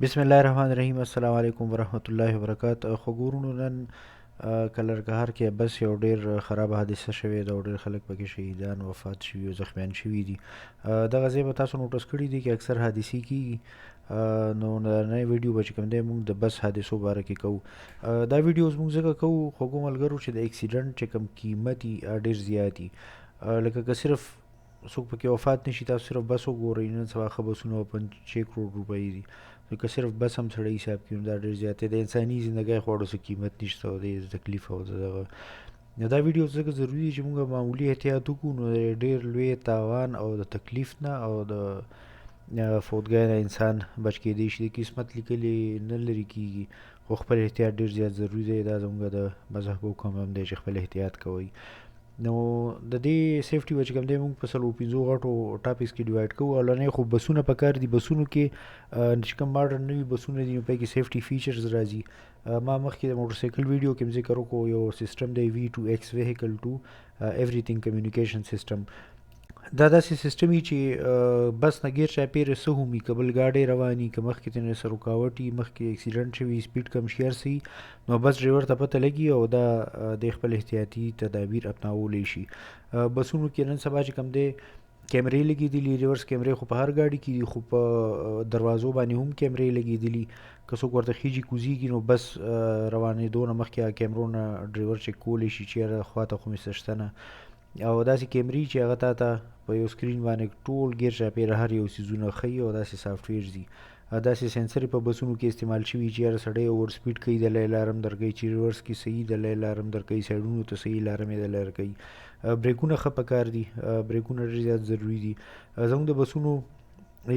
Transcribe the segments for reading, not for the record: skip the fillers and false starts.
بسم الله الرحمن الرحیم. السلام علیکم ورحمت الله وبرکاته. خو ګورونو نن کلرګهار کې بس یو ډیر خراب حادثه شوې ده او ډیر خلک پکې شهیدان وفات شوي او زخمیان شوي دي. دغه ځای به تاسو نوټس کړي دي چې اکثر حادثې کیږي. نو نننۍ ویډیو به چې کوم دی موږ د بس حادثو باره کې کوو. دا ویډیوز موږ ځکه کوو خوږو ملګرو چې د اکسیډنټ چې کوم قیمت یي ډیر زیات یي. لکه که صرف څوک پکې وفات نشي، تاسو صرف بس وګورئ. نن سبا ښه بسونه 5 کروڑ روپۍ دي. نو که صرف بس هم سړی حساب کړي نو دا ډېر زیات دی. د انساني زندګۍ خو اړو څه قیمت نشته او د تکلیف او د دغه نو دا ویډیو ځکه ضروري دی چې موږ معمولي احتیاط وکړو نو د ډېر لوی تاوان او د تکلیف نه او د فوتګۍ نه انسان بچ کېدی شي. د قسمت لیکلي نه لرې کېږي، خو خپل احتیاط ډېر زیات ضروري دی. دا زموږ د مذهب حکم هم دی چې خپل احتیاط کوئ. نو د دې سیفټي به چې کوم دی موږ په 45 غټو ټاپکس کې ډیوایډ کوو. اولنی خو بسونه پکار دي. بسونو کې چې کوم ماډرن نوي بسونه دي نو په کې سیفټي فیچرز راځي. ما مخکې د موټر سایکل ویډیو کې ذکر وکړو. یو سیستم دی V2X ویهیکل ټو ایوریثینګ کمیونیکیشن سیستم. دا داسې سیستم وي چې بس نه غیر چاپیره څه هم وي، که بل ګاډی رواني، که مخکې ترې سره رکاوټ وي، مخکې اکسیډنټ شوي، سپیډ کم شي، هر څه وي، نو بس ډریور ته پته لګي او دا د خپل احتیاطي تدابیر اپناولی شي. بسونو کې نن سبا چې کوم دی کیمرې لګېدلي، ریورس کیمرې خو په هر ګاډي کې دي، خو په دروازو باندې هم کیمرې لګېدلي. که څوک ورته خیجي کوزیږي نو بس روانېدو نه مخکې هغه کیمرو نه ډریور چک کولی شي چېرې خواته خو مې څه شته نه. او داسې کیمرې چې هغه تا ته په یو سکرین باندې ټول غیر چاپیره هر یو څیزونه ښیي او داسې سافټویرز دي. داسې سینسر په بسونو کې استعمال شوي چې یاره سړی اوور سپیډ کوي دله یې لارم درکوي، چې ریورس کې صحیح دله یې لارم درکوي، سایډونو ته صحیح لارم یې دله درکوي. بریکونه ښه پکار دي. بریکونه ډېر زیات ضروري دي. زموږ د بسونو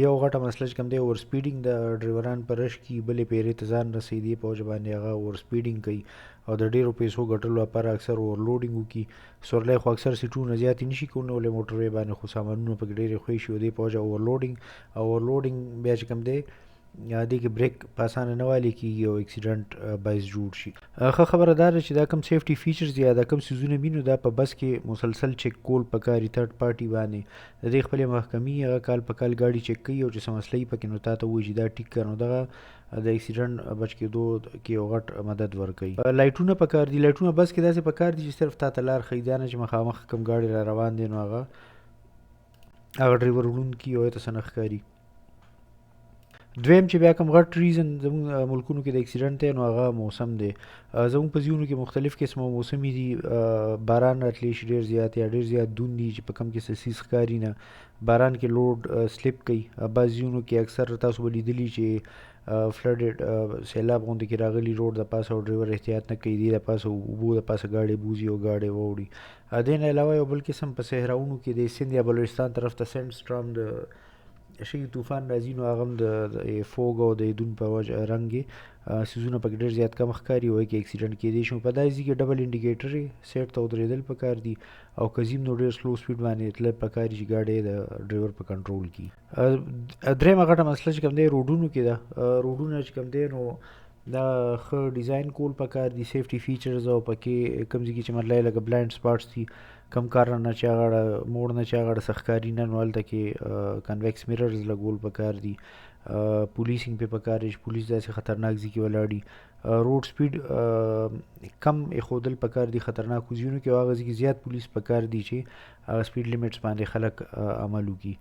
یو غټه مسله چې کوم دی اوور سپیډینګ. د ډریوران په رش کې بلې پیرې ته ځان رسېدي په وجه باندې هغه اوور سپیډینګ کوي او د ډېرو پیسو ګټلو لپاره اکثر اوورلوډینګ وکړي. سورلی خو اکثر سیټونه زیاتې نشي کولی موټروی باندې، خو سامانونه پکې ډېرې ښوی شي او دې په وجه اوورلوډینګ بیا چې کوم دی دې کې بریک په اسانه نه والي کېږي او اکسیډنټ باعث جوړ شي. ښه خبره دا ده چې دا کوم سیفټي فیچرز یا دا کوم څیزونه وي نو دا په بس کې مسلسل چک کول پکار دي. تھرډ پارټي باندې د دې خپلې محکمې هغه کال په کال ګاډي چک کوي او چې څه مسله وي پکې نو تا ته وایي چې دا ټیک کړه، نو دغه د اکسیډنټ بچ کېدو کې یو غټ مدد ورکوي. لایټونه پکار دي. لایټونه بس کې داسې پکار دي چې صرف تا ته لار ښیي، دا نه چې مخامخ کوم ګاډی را روان دی نو هغه ډریور وړونکي او ته څه نه ښکاري. دویم چې بیا کوم غټ ریزن زموږ ملکونو کې د اکسیډنټ دی نو هغه موسم دی. زموږ په ځایونو کې مختلف قسمه موسمي دي. باران راتلی شي ډېر زیات یا ډېر زیات دوند دي چې په کم کې څه څیز ښکاري نه. باران کې لوډ سلیپ کوي. بعض ځایونو کې اکثر تاسو به لیدلي چې فلډډ سیلاب غوندې کې راغلي روډ د پاسه او ډریور احتیاط نه کوي، دې د پاسه اوبو د پاسه ګاډی بوځي او ګاډی واوړي. دې نه علاوه یو بل قسم په صحراونو کې د سیند یا بلوچستان طرف ته سینډ سټرام د شي طوفان راځي نو هغه هم د فوګ او د دون په وجه رنګې سیزونه پکې ډېر زیات کم ښکاري وایي کې اکسیډنټ کېدی شي. په داسې کې ډبل انډیکیټر سیټ ته ودرېدل پکار دي او کزیم نو ډېر سلو سپیډ باندې تلل پکار دي چې ګاډی د ډریور په کنټرول کړي. درېیمه غټه مسله چې کوم دی روډونو کې ده. روډونه چې کوم دی نو دا ښه ډیزاین کول پکار دي، سیفټي فیچرز او پکې کوم ځای کې چې مطلب لکه بلایند سپاټس دي، کم کار نه چې هغه موړ نه چې هغه څه ښکاري نه، نو هلته کې کنویکس میررز لګول پکار دي. پولیسینګ پې پکار دی چې پولیس داسې خطرناک ځای کې ولاړي. روډ سپیډ کم ایښودل پکار دي خطرناکو ځایونو کې او هغه ځای کې زیات پولیس پکار دي چې سپیډ لیمټس باندې خلک عمل وکړي.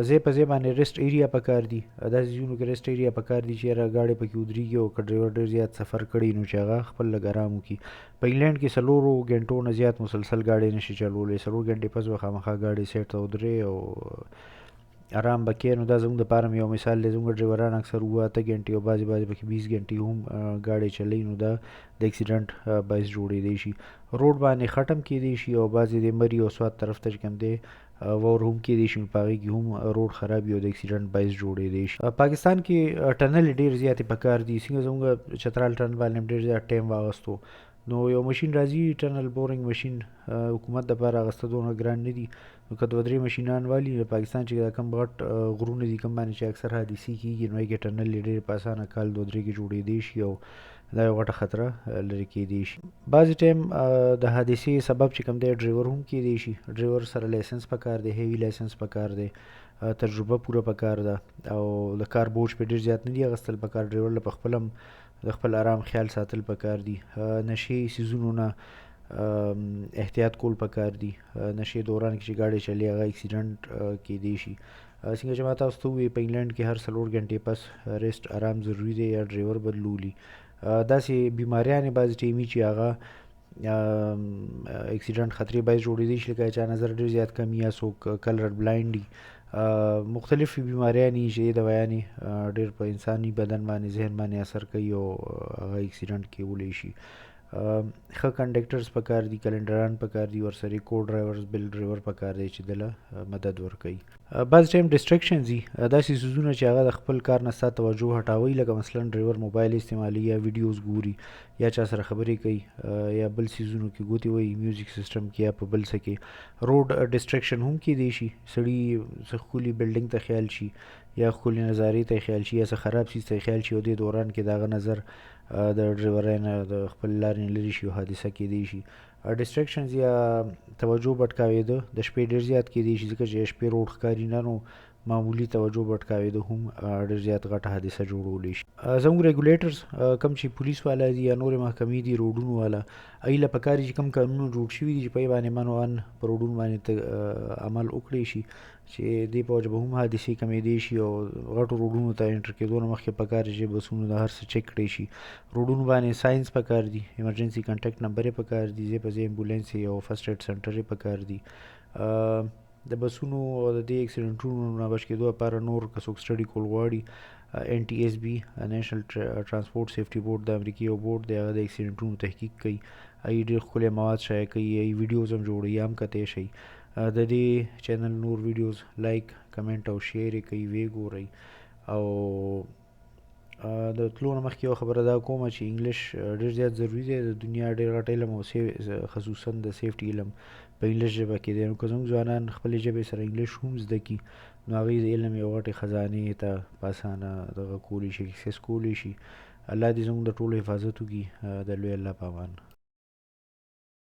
ځای په ځای باندې ریسټ ایریا پکار دي. داسې ځایونو کې ریسټ ایریا پکار دي چې یاره ګاډی پکې ودرېږي او که ډریور ډېر زیات سفر کړی نو چې هغه خپل لږ ارام وکړي. په انګلینډ کې 4 غنټو نه زیات مسلسل ګاډی نشي چلولی. 4 غنټې پس به خامخا ګاډی سیټ ته ودرې او آرام به کې. نو دا زموږ دپاره مې یو مثال دی. زموږ ډریوران اکثر 7 غنټې او بعضې پکې 20 غنټې هم ګاډی چلوي نو دا د اکسیډنټ باعث جوړېدی شي. روډ باندې خټم کېدی شي او بعضې د مري او سوات طرف ته چې کوم دی وور هم کېدی شي، په هغې کې هم روډ خراب وي او د اکسیډنټ باعث جوړېدی شي. پاکستان کې ټنل ډېر زیاتې پکار دي. څنګه زموږ چترال ټنل باندې هم ډېر زیات ټایم واغستو. نو یو ماشین راځي ټنل بورینګ ماشین، حکومت دپاره اخیسته دونه ګران نه دي. نو که 2-3 ماشینان والي د پاکستان چې دا کم غټ غرونه دي کوم باندې چې اکثر حادثې کېږي نو هغې کې ټنل یې ډېر په اسانه کال 2-3 کې جوړېدی شي او دا یو غټه خطره لرې کېدی شي. بعضې ټایم د حادثې سبب چې کوم دی ډریور هم کېدی شي. ډریور سره لایسنس پکار دی، هیوي لایسنس پکار دی. تجربه پوره پکار ده او د کار بوج په ډیر زیات نه دی اغستل پکار. ډرایور له خپلم د خپل آرام خیال ساتل پکار دي. نشي سیزونو نه احتیاط کول پکار دي. نشي دوران کې چې گاډي چلی هغه اکسیډنټ کېدی شي. څنګه چې ما تاسو ته وویل په انګلند کې هر 4 غنټې پس ریسټ آرام ضروری دی یا ډرایور بدلولي. داسې بیماریانې بعضې ټایمي چې هغه اکسیډنټ خطرې باعث جوړېدی شي لکه چا نظر ډېر زیات کم یا څوک کلر بلایند دي. مختلفې بیماریانې چې دوایانې ډېر په انساني بدن باندې ذهن باندې اثر کوي او هغه اکسیډنټ کولی شي. ښه کنډکټرز پکار دي، کلنډران پکار دي، ورسره کو ډرایورز بل ډرایور پکار دی چې دله مدد ورکوي. بعض ټایم ډسټرکشنز دي، داسې څیزونه چې هغه د خپل کار نه ستا توجه هټوي، لکه مثلا ډرایور موبایل استعمالوي یا ویډیوز ګوري یا چا سره خبرې کوي یا بل څیزونو کې ګوتې وهي میوزیک سیسټم کې یا په بل څه کې. روډ ډسټرکشن هم کیدی شي، سړي څه ښکلي بلډینګ ته خیال شي یا ښکلې نظارې ته خیال شي یا څه خراب څیز ته خیال شي او دې دوران کې د هغه نظر د ډرایورۍ نه د خپل لارې نه لرې شي او حادثه کیدی شي. ډسټرکشنز یا توجه بټکاوېده د شپې ډېر زیات کیدی شي، ځکه چې شپې روډ ښکاري نه نو معمولي توجه بټکاوېده هم ډېر زیات غټه حادثه جوړولی شي. زموږ ریګولیټرز کوم چې پولیس والا دي یا نورې محکمې دي روډونو والا، هغوی له پکار دي چې کوم قانونونه جوړ شوي دي چې په هغې باندې من او ان په روډونو باندې عمل وکړی شي چې دې په وجه به هم حادثې کمېدی شي او غټو روډونو ته انټر کېدو نه مخکې پکار دي چې بسونو د هر څه چک کړی شي. روډونو باندې ساینس پکار دي، ایمرجنسي کانټیکټ نمبر یې پکار دي، ځای په ځای امبولانس او فرسټ ایډ سنټر یې پکار دي. د بسونو او د دې اکسیډنټونو نه بچ کېدو لپاره نور که څوک سټډي کول غواړي، ان ټي ایس بي نیشنل ټرانسپورټ سیفټي بورډ د امریکې یو بورډ دی، هغه د اکسیډنټونو تحقیق کوي. هغوی ډېر ښکلی مواد شایع کوي، هغوی ویډیوز هم جوړوي، هم کتی شئ. د دې چینل نور ویډیوز لایک کمنټ او شیر یې کوي، ویې ګورئ. او د تلو نه مخکې یو خبره دا کومه چې انګلیش ډېر زیات ضروري دی. د دنیا ډېر غټ علم او خصوصا د سیفټي علم په انګلیش ژبه کې دی. نو که زموږ ځوانان خپلې ژبې سره انګلیش هم زده کړي نو هغوی د علم یو غټې خزانې ته په اسانه دغه کولی شي، اکسس کولی شي. الله دې زموږ د ټولو حفاظت وکړي. د لوی الله په امان.